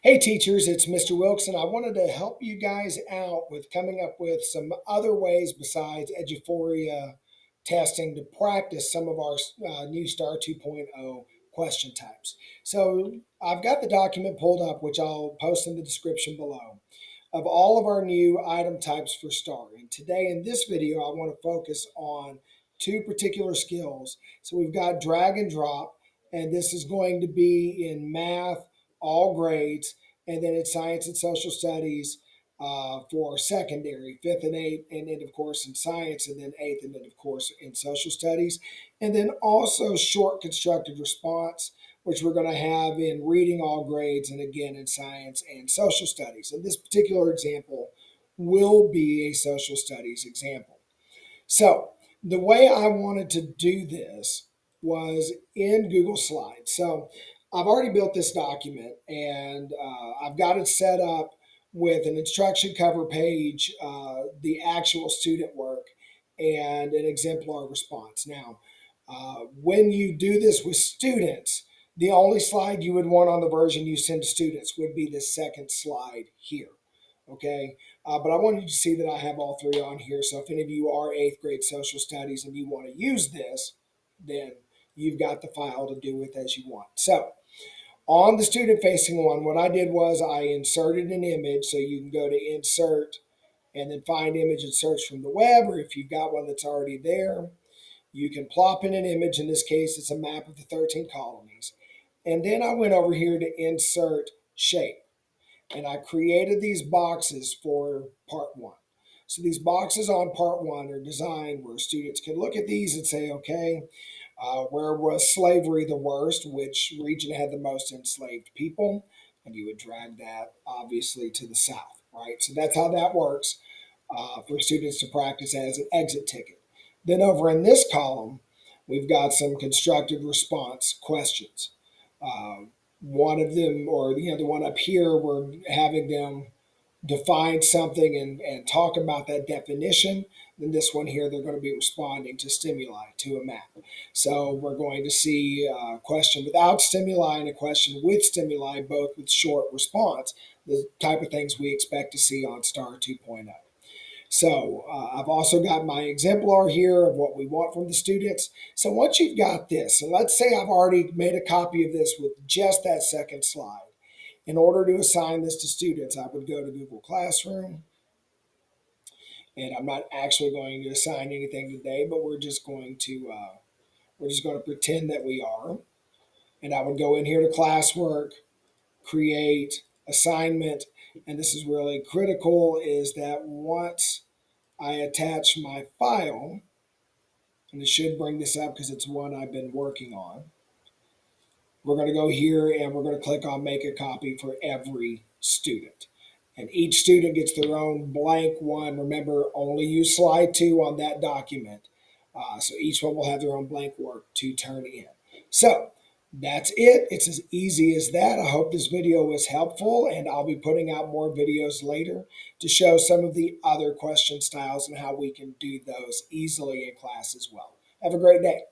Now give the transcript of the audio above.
Hey teachers, it's Mr. Wilkes, and I wanted to help you guys out with coming up with some other ways besides Eduphoria testing to practice some of our new STAAR 2.0 question types. So I've got the document pulled up, which I'll post in the description below, of all of our new item types for STAR. And today in this video, I want to focus on two particular skills. So we've got drag and drop, and this is going to be in math, all grades, and then in science and social studies for secondary, fifth and eighth, and then of course in science, and then eighth, and then of course in social studies, and then also short constructive response, which we're going to have in reading all grades and again in science and social studies. And this particular example will be a social studies example. So the way I wanted to do this was in Google Slides. So I've already built this document and I've got it set up with an instruction cover page, the actual student work, and an exemplar response. Now, when you do this with students, the only slide you would want on the version you send to students would be the second slide here. Okay, but I wanted you to see that I have all three on here. So if any of you are eighth grade social studies and you want to use this, then you've got the file to do with as you want. So on the student facing one, what I did was I inserted an image. So you can go to insert and then find image and search from the web, or if you've got one that's already there, you can plop in an image. In this case, it's a map of the 13 colonies. And then I went over here to insert shape, and I created these boxes for part one. So these boxes on part one are designed where students can look at these and say, okay, where was slavery the worst? Which region had the most enslaved people? And you would drag that obviously to the south, right? So that's how that works for students to practice as an exit ticket. Then over in this column, we've got some constructive response questions. One of them, or the other one up here, we're having them define something and talk about that definition. Then this one here, they're going to be responding to stimuli, to a map. So we're going to see a question without stimuli and a question with stimuli, both with short response, the type of things we expect to see on STAAR 2.0. So I've also got my exemplar here of what we want from the students. So once you've got this, and let's say I've already made a copy of this with just that second slide. In order to assign this to students, I would go to Google Classroom, and I'm not actually going to assign anything today, but we're just going to pretend that we are. And I would go in here to classwork, create assignment, and this is really critical, is that once I attach my file, and it should bring this up because it's one I've been working on. We're going to go here and we're going to click on make a copy for every student. And each student gets their own blank one. Remember, only use slide 2 on that document. So each one will have their own blank work to turn in. So that's it. It's as easy as that. I hope this video was helpful, and I'll be putting out more videos later to show some of the other question styles and how we can do those easily in class as well. Have a great day.